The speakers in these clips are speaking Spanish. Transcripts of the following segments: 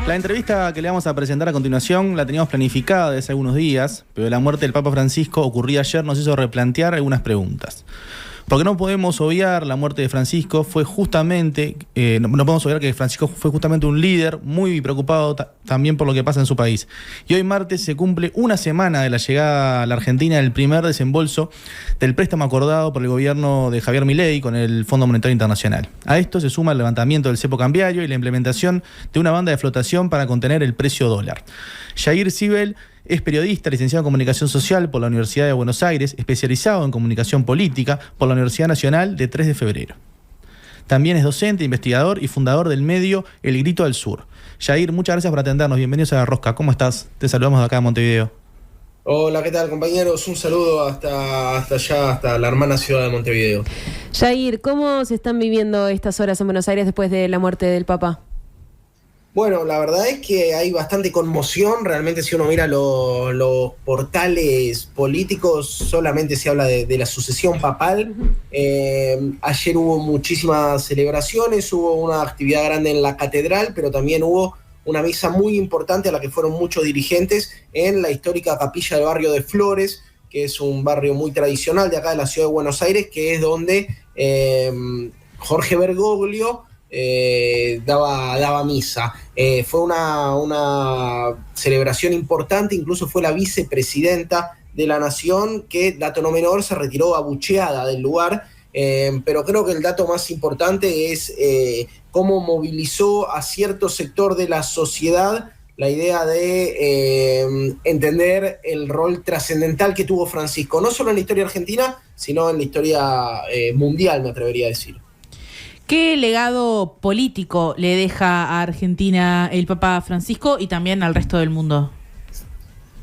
La entrevista que le vamos a presentar a continuación la teníamos planificada desde hace algunos días, pero la muerte del Papa Francisco ocurrida ayer nos hizo replantear algunas preguntas. Porque no podemos obviar la muerte de Francisco, no podemos obviar que Francisco fue justamente un líder muy preocupado también por lo que pasa en su país. Y hoy martes se cumple una semana de la llegada a la Argentina del primer desembolso del préstamo acordado por el gobierno de Javier Milei con el Fondo Monetario Internacional. A esto se suma el levantamiento del cepo cambiario y la implementación de una banda de flotación para contener el precio dólar. Yair Cibel es periodista, licenciado en Comunicación Social por la Universidad de Buenos Aires, especializado en Comunicación Política por la Universidad Nacional de 3 de Febrero. También es docente, investigador y fundador del medio El Grito del Sur. Yair, muchas gracias por atendernos. Bienvenidos a La Rosca. ¿Cómo estás? Te saludamos de acá de Montevideo. Hola, ¿qué tal, compañeros? Un saludo hasta allá, hasta la hermana ciudad de Montevideo. Yair, ¿cómo se están viviendo estas horas en Buenos Aires después de la muerte del Papa? Bueno, la verdad es que hay bastante conmoción. Realmente, si uno mira los portales políticos, solamente se habla de la sucesión papal. Ayer hubo muchísimas celebraciones, hubo una actividad grande en la catedral, pero también hubo una misa muy importante a la que fueron muchos dirigentes en la histórica capilla del barrio de Flores, que es un barrio muy tradicional de acá de la ciudad de Buenos Aires, que es donde Jorge Bergoglio daba misa. Fue una celebración importante, incluso fue la vicepresidenta de la nación, que, dato no menor, se retiró abucheada del lugar, pero creo que el dato más importante es cómo movilizó a cierto sector de la sociedad la idea de entender el rol trascendental que tuvo Francisco, no solo en la historia argentina, sino en la historia mundial, me atrevería a decir. ¿Qué legado político le deja a Argentina el Papa Francisco y también al resto del mundo?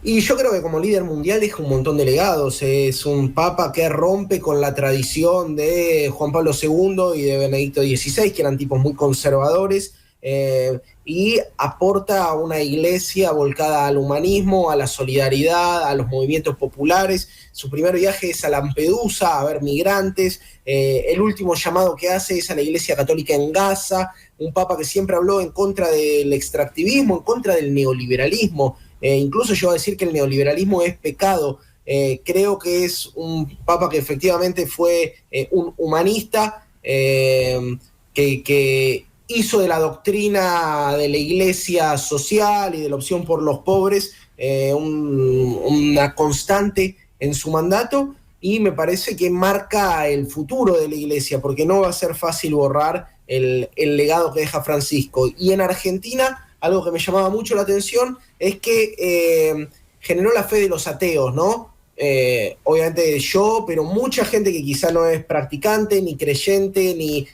Y yo creo que como líder mundial deja un montón de legados. Es un papa que rompe con la tradición de Juan Pablo II y de Benedicto XVI, que eran tipos muy conservadores, y aporta a una iglesia volcada al humanismo, a la solidaridad, a los movimientos populares. Su primer viaje es a Lampedusa a ver migrantes. El último llamado que hace es a la iglesia católica en Gaza. Un papa que siempre habló en contra del extractivismo, en contra del neoliberalismo. Incluso yo voy a decir que el neoliberalismo es pecado. Creo que es un papa que efectivamente fue un humanista, que hizo de la doctrina de la iglesia social y de la opción por los pobres una constante en su mandato, y me parece que marca el futuro de la iglesia, porque no va a ser fácil borrar el legado que deja Francisco. Y en Argentina, algo que me llamaba mucho la atención es que generó la fe de los ateos, ¿no? Obviamente yo, pero mucha gente que quizá no es practicante, ni creyente,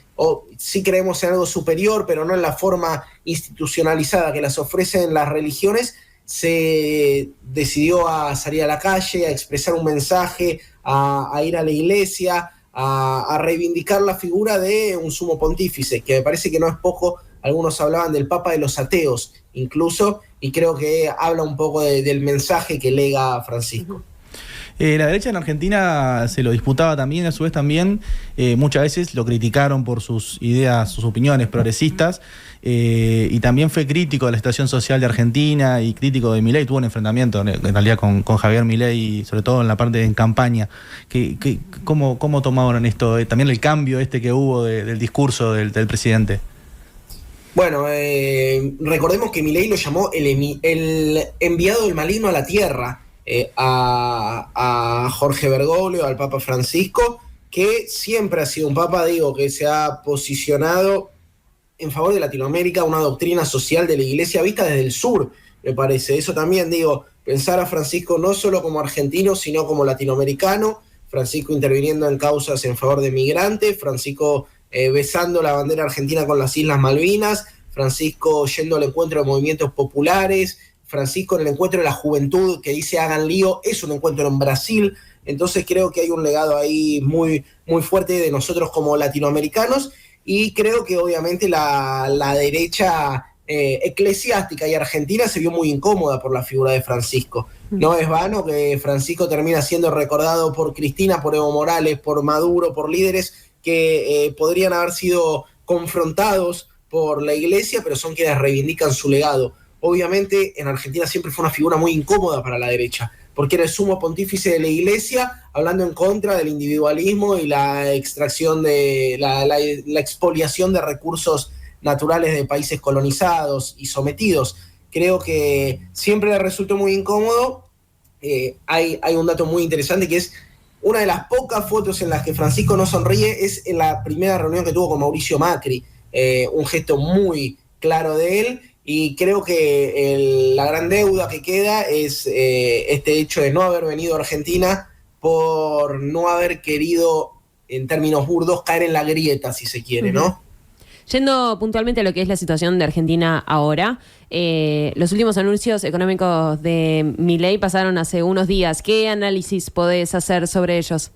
sí creemos en algo superior, pero no en la forma institucionalizada que las ofrecen las religiones, se decidió a salir a la calle, a expresar un mensaje, a ir a la iglesia, a reivindicar la figura de un sumo pontífice, que me parece que no es poco. Algunos hablaban del Papa de los ateos incluso, y creo que habla un poco del mensaje que lega Francisco. La derecha en Argentina se lo disputaba también, a su vez también muchas veces lo criticaron por sus ideas, sus opiniones progresistas, y también fue crítico de la situación social de Argentina y crítico de Milei. Tuvo un enfrentamiento en realidad con Javier Milei, sobre todo en la parte en campaña. ¿Cómo tomaron esto? También el cambio que hubo del discurso del presidente. Bueno, recordemos que Milei lo llamó el enviado del maligno a la tierra, a Jorge Bergoglio, al Papa Francisco, que siempre ha sido un papa, que se ha posicionado en favor de Latinoamérica, una doctrina social de la iglesia vista desde el sur, me parece. Eso también, pensar a Francisco no solo como argentino, sino como latinoamericano. Francisco interviniendo en causas en favor de migrantes, Francisco besando la bandera argentina con las Islas Malvinas, Francisco yendo al encuentro de movimientos populares, Francisco en el encuentro de la juventud que dice hagan lío, es un encuentro en Brasil. Entonces creo que hay un legado ahí muy, muy fuerte de nosotros como latinoamericanos, y creo que obviamente la derecha eclesiástica y argentina se vio muy incómoda por la figura de Francisco. No es vano que Francisco termina siendo recordado por Cristina, por Evo Morales, por Maduro, por líderes que podrían haber sido confrontados por la iglesia, pero son quienes reivindican su legado. Obviamente en Argentina siempre fue una figura muy incómoda para la derecha, porque era el sumo pontífice de la iglesia, hablando en contra del individualismo y la extracción de la expoliación de recursos naturales de países colonizados y sometidos. Creo que siempre le resultó muy incómodo. Hay un dato muy interesante, que es una de las pocas fotos en las que Francisco no sonríe, es en la primera reunión que tuvo con Mauricio Macri, un gesto muy claro de él. Y creo que la gran deuda que queda es este hecho de no haber venido a Argentina por no haber querido, en términos burdos, caer en la grieta, si se quiere, ¿no? Yendo puntualmente a lo que es la situación de Argentina ahora, los últimos anuncios económicos de Milei pasaron hace unos días. ¿Qué análisis podés hacer sobre ellos?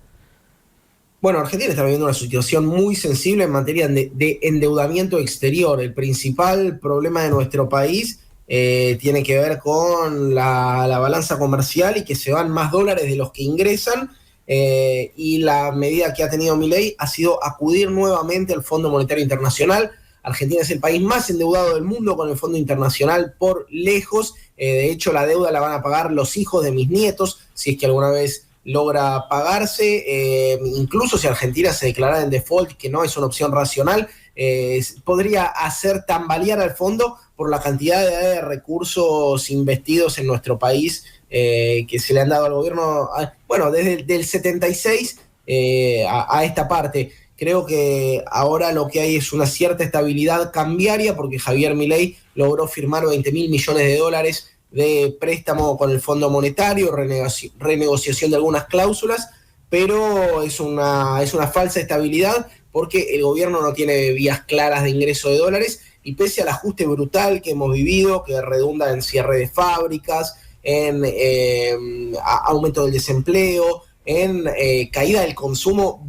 Bueno, Argentina está viviendo una situación muy sensible en materia de endeudamiento exterior. El principal problema de nuestro país tiene que ver con la balanza comercial y que se van más dólares de los que ingresan, y la medida que ha tenido Milei ha sido acudir nuevamente al Fondo Monetario Internacional. Argentina es el país más endeudado del mundo con el Fondo Internacional por lejos. De hecho, la deuda la van a pagar los hijos de mis nietos, si es que alguna vez logra pagarse. Incluso si Argentina se declarara en default, que no es una opción racional, podría hacer tambalear al fondo por la cantidad de recursos investidos en nuestro país, que se le han dado al gobierno, desde el 76 a esta parte. Creo que ahora lo que hay es una cierta estabilidad cambiaria, porque Javier Milei logró firmar 20.000 millones de dólares de préstamo con el Fondo Monetario, renegociación de algunas cláusulas, pero es una falsa estabilidad, porque el gobierno no tiene vías claras de ingreso de dólares, y pese al ajuste brutal que hemos vivido, que redunda en cierre de fábricas, en aumento del desempleo, en caída del consumo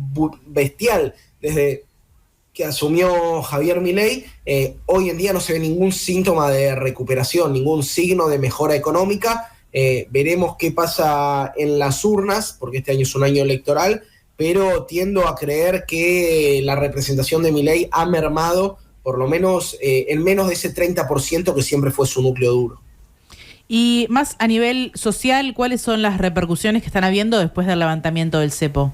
bestial desde que asumió Javier Milei, hoy en día no se ve ningún síntoma de recuperación, ningún signo de mejora económica. Veremos qué pasa en las urnas, porque este año es un año electoral, pero tiendo a creer que la representación de Milei ha mermado, por lo menos en menos de ese 30% que siempre fue su núcleo duro. Y más a nivel social, ¿cuáles son las repercusiones que están habiendo después del levantamiento del cepo?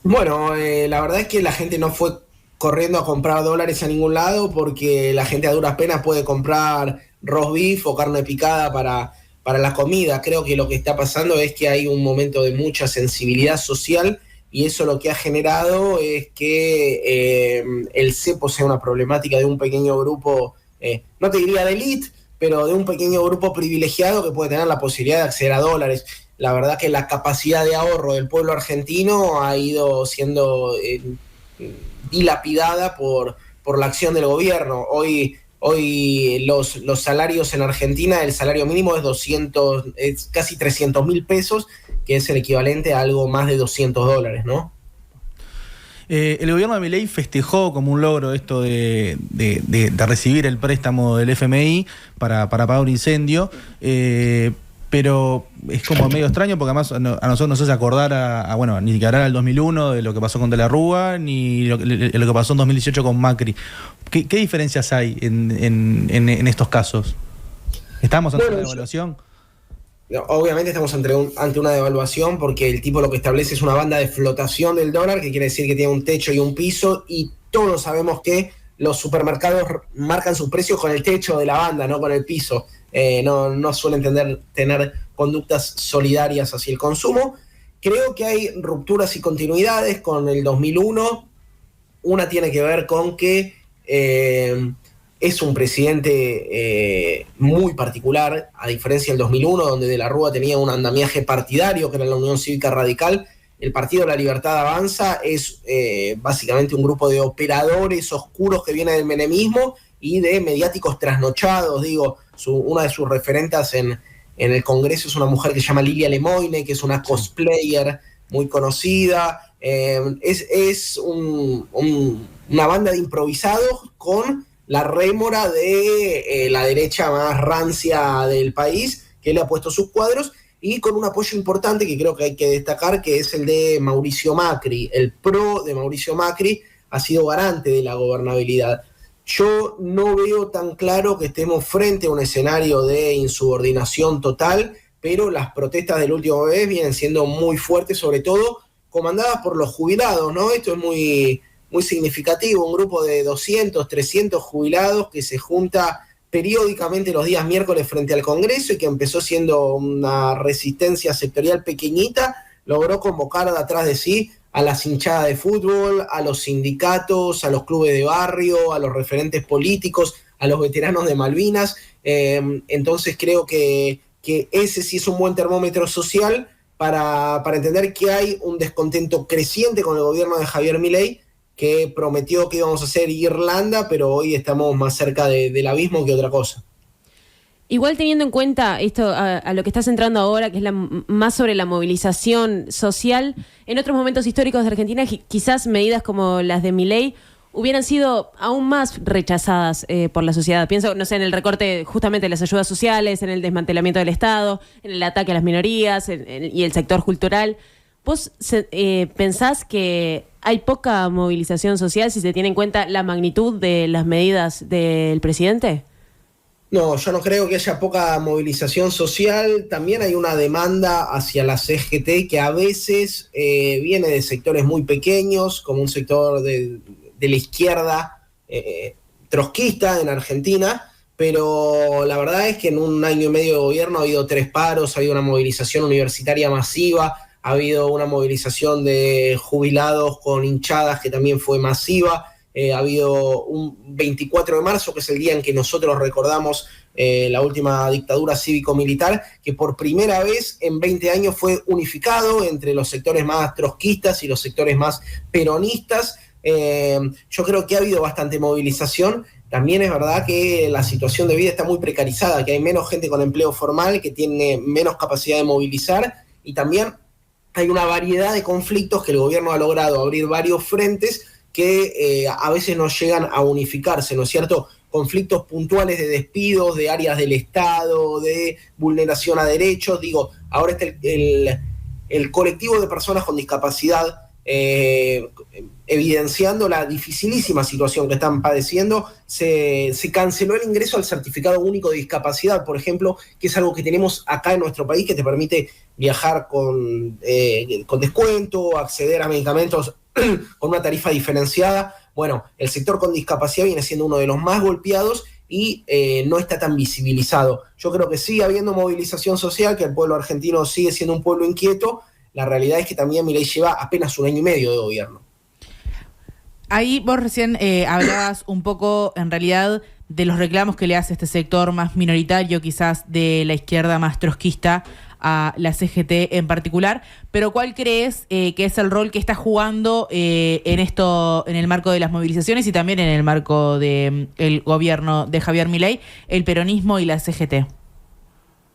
Bueno, la verdad es que la gente no fue corriendo a comprar dólares a ningún lado, porque la gente a duras penas puede comprar roast beef o carne picada para la comida. Creo que lo que está pasando es que hay un momento de mucha sensibilidad social, y eso lo que ha generado es que el cepo sea una problemática de un pequeño grupo, no te diría de élite, pero de un pequeño grupo privilegiado que puede tener la posibilidad de acceder a dólares. La verdad que la capacidad de ahorro del pueblo argentino ha ido siendo dilapidada por la acción del gobierno. Hoy los salarios en Argentina, el salario mínimo es casi 300.000 pesos, que es el equivalente a algo más de $200, ¿no? El gobierno de Milei festejó como un logro esto de recibir el préstamo del FMI para pagar un incendio, pero es como medio extraño, porque además a nosotros nos hace acordar ni siquiera al 2001 de lo que pasó con De la Rúa, ni lo que pasó en 2018 con Macri. ¿Qué diferencias hay en estos casos? ¿Estamos ante una devaluación? Obviamente estamos ante una devaluación, porque el tipo lo que establece es una banda de flotación del dólar, que quiere decir que tiene un techo y un piso, y todos sabemos que los supermercados marcan sus precios con el techo de la banda, no con el piso. No suelen tener conductas solidarias hacia el consumo. Creo que hay rupturas y continuidades con el 2001. Una tiene que ver con que es un presidente muy particular, a diferencia del 2001, donde De la Rúa tenía un andamiaje partidario, que era la Unión Cívica Radical. El Partido de la Libertad Avanza es básicamente un grupo de operadores oscuros que viene del menemismo y de mediáticos trasnochados. Una de sus referentas en el Congreso es una mujer que se llama Lilia Lemoine, que es una cosplayer muy conocida. Es una banda de improvisados con la rémora de la derecha más rancia del país, que le ha puesto sus cuadros, y con un apoyo importante que creo que hay que destacar, que es el de Mauricio Macri. El PRO de Mauricio Macri ha sido garante de la gobernabilidad. Yo no veo tan claro que estemos frente a un escenario de insubordinación total, pero las protestas del último mes vienen siendo muy fuertes, sobre todo comandadas por los jubilados, ¿no? Esto es muy, muy significativo, un grupo de 200, 300 jubilados que se junta periódicamente los días miércoles frente al Congreso y que empezó siendo una resistencia sectorial pequeñita, logró convocar de atrás de sí a las hinchadas de fútbol, a los sindicatos, a los clubes de barrio, a los referentes políticos, a los veteranos de Malvinas. Entonces creo que ese sí es un buen termómetro social para entender que hay un descontento creciente con el gobierno de Javier Milei, que prometió que íbamos a ser Irlanda, pero hoy estamos más cerca del abismo que otra cosa. Igual teniendo en cuenta esto, a lo que estás entrando ahora, que es más sobre la movilización social, en otros momentos históricos de Argentina, quizás medidas como las de Milei hubieran sido aún más rechazadas por la sociedad. Pienso, no sé, en el recorte justamente de las ayudas sociales, en el desmantelamiento del Estado, en el ataque a las minorías y el sector cultural. ¿Vos pensás que hay poca movilización social si se tiene en cuenta la magnitud de las medidas del presidente? No, yo no creo que haya poca movilización social. También hay una demanda hacia la CGT que a veces viene de sectores muy pequeños, como un sector de la izquierda trotskista en Argentina, pero la verdad es que en un año y medio de gobierno ha habido 3 paros, ha habido una movilización universitaria masiva, ha habido una movilización de jubilados con hinchadas que también fue masiva. Ha habido un 24 de marzo, que es el día en que nosotros recordamos la última dictadura cívico-militar, que por primera vez en 20 años fue unificado entre los sectores más trotskistas y los sectores más peronistas. Yo creo que ha habido bastante movilización. También es verdad que la situación de vida está muy precarizada, que hay menos gente con empleo formal, que tiene menos capacidad de movilizar, y también hay una variedad de conflictos que el gobierno ha logrado abrir varios frentes que a veces no llegan a unificarse, ¿no es cierto? Conflictos puntuales de despidos, de áreas del Estado, de vulneración a derechos. Digo, ahora está el colectivo de personas con discapacidad evidenciando la dificilísima situación que están padeciendo. Se canceló el ingreso al certificado único de discapacidad, por ejemplo, que es algo que tenemos acá en nuestro país, que te permite viajar con descuento, acceder a medicamentos con una tarifa diferenciada. Bueno, el sector con discapacidad viene siendo uno de los más golpeados y no está tan visibilizado. Yo creo que sigue habiendo movilización social, que el pueblo argentino sigue siendo un pueblo inquieto. La realidad es que también Milei lleva apenas un año y medio de gobierno. Ahí vos recién hablabas un poco, en realidad, de los reclamos que le hace este sector más minoritario, quizás de la izquierda más trotskista, a la CGT en particular, pero ¿cuál crees que es el rol que está jugando en el marco de las movilizaciones y también en el marco del gobierno de Javier Milei, el peronismo y la CGT?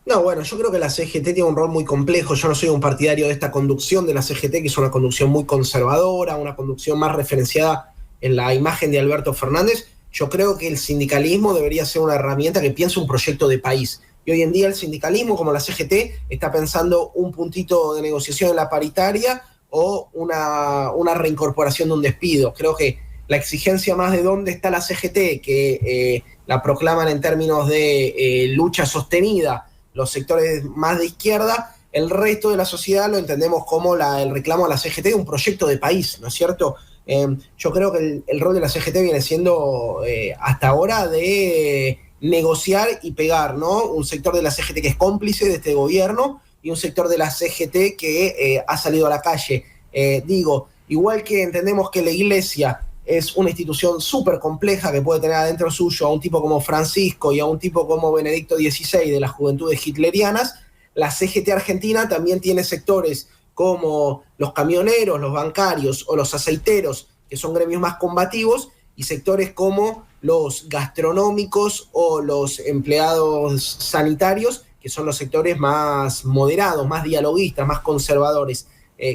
No, bueno, yo creo que la CGT tiene un rol muy complejo. Yo no soy un partidario de esta conducción de la CGT, que es una conducción muy conservadora, una conducción más referenciada en la imagen de Alberto Fernández. Yo creo que el sindicalismo debería ser una herramienta que piense un proyecto de país. Y hoy en día el sindicalismo, como la CGT, está pensando un puntito de negociación en la paritaria o una reincorporación de un despido. Creo que la exigencia más de dónde está la CGT, que la proclaman en términos de lucha sostenida los sectores más de izquierda, el resto de la sociedad lo entendemos como el reclamo a la CGT de un proyecto de país, ¿no es cierto? Yo creo que el rol de la CGT viene siendo hasta ahora de negociar y pegar, ¿no? Un sector de la CGT que es cómplice de este gobierno y un sector de la CGT que ha salido a la calle. Igual que entendemos que la Iglesia es una institución súper compleja que puede tener adentro suyo a un tipo como Francisco y a un tipo como Benedicto XVI de las juventudes hitlerianas, la CGT Argentina también tiene sectores como los camioneros, los bancarios o los aceiteros, que son gremios más combativos, y sectores como los gastronómicos o los empleados sanitarios, que son los sectores más moderados, más dialoguistas, más conservadores.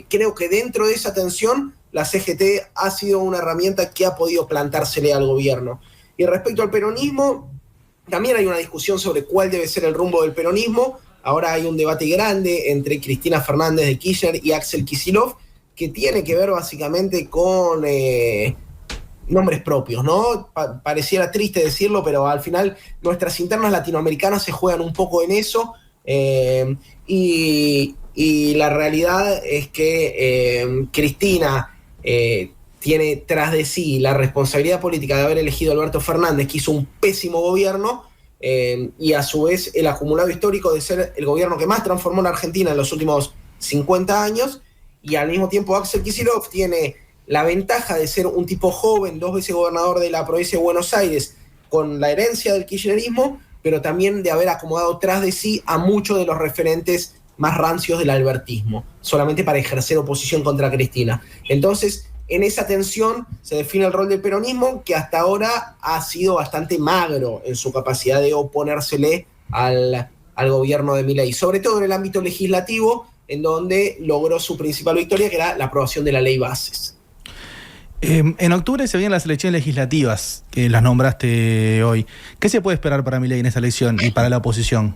Creo que dentro de esa tensión la CGT ha sido una herramienta que ha podido plantársele al gobierno. Y respecto al peronismo, también hay una discusión sobre cuál debe ser el rumbo del peronismo. Ahora hay un debate grande entre Cristina Fernández de Kirchner y Axel Kicillof, que tiene que ver básicamente con nombres propios, ¿no? Pareciera triste decirlo, pero al final nuestras internas latinoamericanas se juegan un poco en eso, y la realidad es que Cristina tiene tras de sí la responsabilidad política de haber elegido a Alberto Fernández, que hizo un pésimo gobierno, y a su vez el acumulado histórico de ser el gobierno que más transformó la Argentina en los últimos 50 años, y al mismo tiempo Axel Kicillof tiene la ventaja de ser un tipo joven, 2 veces gobernador de la provincia de Buenos Aires, con la herencia del kirchnerismo, pero también de haber acomodado tras de sí a muchos de los referentes más rancios del albertismo, solamente para ejercer oposición contra Cristina. Entonces, en esa tensión se define el rol del peronismo, que hasta ahora ha sido bastante magro en su capacidad de oponérsele al gobierno de Milei, sobre todo en el ámbito legislativo, en donde logró su principal victoria, que era la aprobación de la ley Bases. En octubre se vienen las elecciones legislativas, que las nombraste hoy. ¿Qué se puede esperar para Milei en esa elección y para la oposición?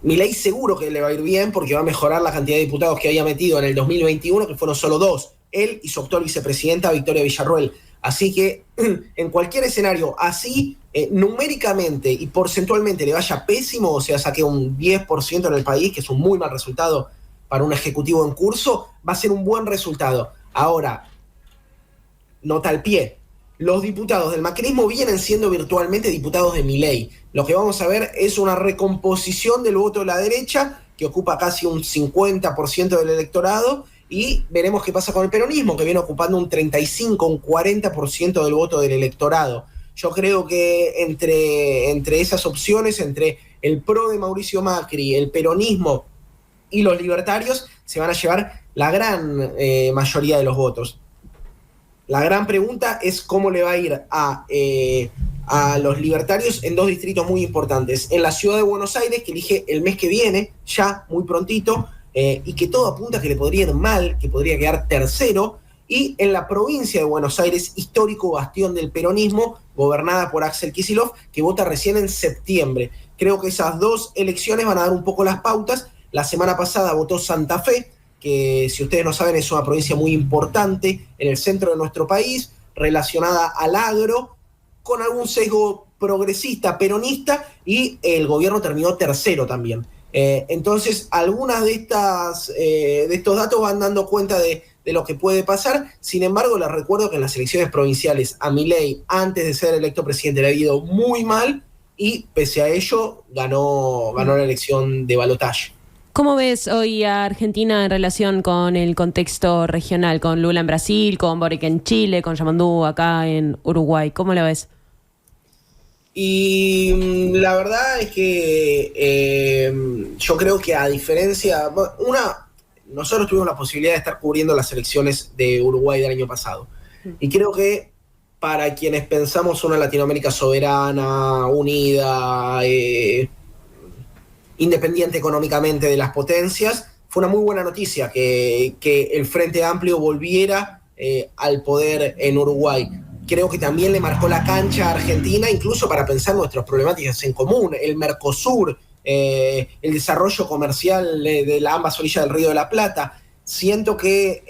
Milei seguro que le va a ir bien, porque va a mejorar la cantidad de diputados que había metido en el 2021, que fueron solo 2, él y su actual vicepresidenta Victoria Villarruel. Así que en cualquier escenario así, numéricamente y porcentualmente le vaya pésimo, o sea, saque un 10% en el país, que es un muy mal resultado para un ejecutivo en curso, va a ser un buen resultado. Ahora, nota al pie, los diputados del macrismo vienen siendo virtualmente diputados de Milei. Lo que vamos a ver es una recomposición del voto de la derecha, que ocupa casi un 50% del electorado, y veremos qué pasa con el peronismo, que viene ocupando un 35, un 40% del voto del electorado. Yo creo que entre esas opciones, entre el PRO de Mauricio Macri, el peronismo y los libertarios, se van a llevar la gran mayoría de los votos. La gran pregunta es cómo le va a ir a los libertarios en 2 distritos muy importantes. En la ciudad de Buenos Aires, que elige el mes que viene, ya muy prontito, y que todo apunta a que le podría ir mal, que podría quedar tercero, y en la provincia de Buenos Aires, histórico bastión del peronismo, gobernada por Axel Kicillof, que vota recién en septiembre. Creo que esas 2 elecciones van a dar un poco las pautas. La semana pasada votó Santa Fe, que si ustedes no saben es una provincia muy importante en el centro de nuestro país, relacionada al agro, con algún sesgo progresista, peronista, y el gobierno terminó tercero también. Entonces, algunas de estos datos van dando cuenta de lo que puede pasar. Sin embargo, les recuerdo que en las elecciones provinciales a Milei, antes de ser electo presidente, le ha ido muy mal, y pese a ello ganó la elección de balotaje. ¿Cómo ves hoy a Argentina en relación con el contexto regional, con Lula en Brasil, con Boric en Chile, con Yamandú acá en Uruguay? ¿Cómo lo ves? Y la verdad es que yo creo que, a diferencia, nosotros tuvimos la posibilidad de estar cubriendo las elecciones de Uruguay del año pasado, y creo que para quienes pensamos una Latinoamérica soberana, unida, independiente económicamente de las potencias, fue una muy buena noticia que el Frente Amplio volviera al poder en Uruguay. Creo que también le marcó la cancha a Argentina, incluso para pensar nuestras problemáticas en común, el Mercosur, el desarrollo comercial de ambas orillas del Río de la Plata. Siento que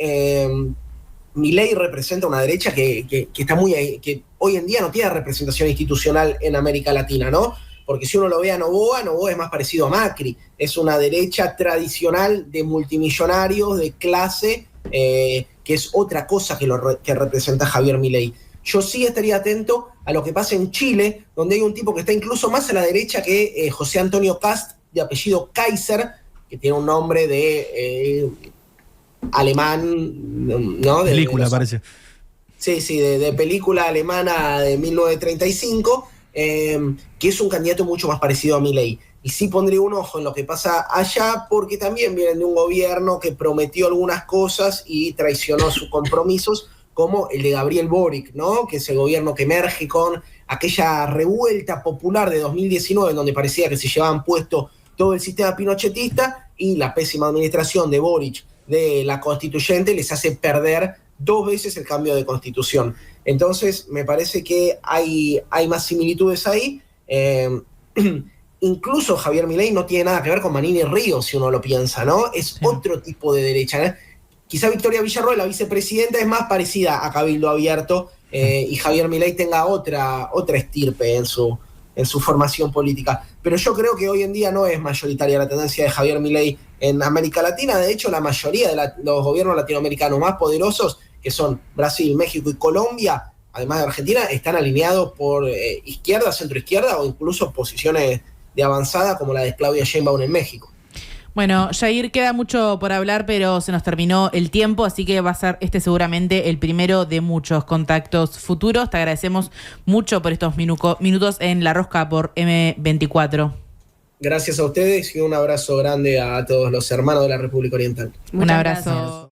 Milei representa una derecha que que hoy en día no tiene representación institucional en América Latina, ¿no? Porque si uno lo ve a Noboa es más parecido a Macri. Es una derecha tradicional de multimillonarios, de clase, que es otra cosa que representa Javier Milei. Yo sí estaría atento a lo que pasa en Chile, donde hay un tipo que está incluso más a la derecha que José Antonio Kast, de apellido Kaiser, que tiene un nombre de alemán, ¿no? Película, parece. Sí, de película alemana de 1935, que es un candidato mucho más parecido a Milei. Y sí pondría un ojo en lo que pasa allá, porque también vienen de un gobierno que prometió algunas cosas y traicionó sus compromisos, como el de Gabriel Boric, ¿no? Que es el gobierno que emerge con aquella revuelta popular de 2019, en donde parecía que se llevaban puesto todo el sistema pinochetista, y la pésima administración de Boric de la constituyente les hace perder 2 veces el cambio de constitución. Entonces, me parece que hay más similitudes ahí. Incluso Javier Milei no tiene nada que ver con Manini Ríos, si uno lo piensa, ¿no? Es otro tipo de derecha, ¿eh? Quizá Victoria Villarruel, la vicepresidenta, es más parecida a Cabildo Abierto y Javier Milei tenga otra estirpe en su formación política. Pero yo creo que hoy en día no es mayoritaria la tendencia de Javier Milei en América Latina. De hecho, la mayoría de los gobiernos latinoamericanos más poderosos, que son Brasil, México y Colombia, además de Argentina, están alineados por izquierda, centroizquierda o incluso posiciones de avanzada como la de Claudia Sheinbaum en México. Bueno, Jair, queda mucho por hablar, pero se nos terminó el tiempo, así que va a ser seguramente el primero de muchos contactos futuros. Te agradecemos mucho por estos minutos en La Rosca por M24. Gracias a ustedes y un abrazo grande a todos los hermanos de la República Oriental. Un abrazo.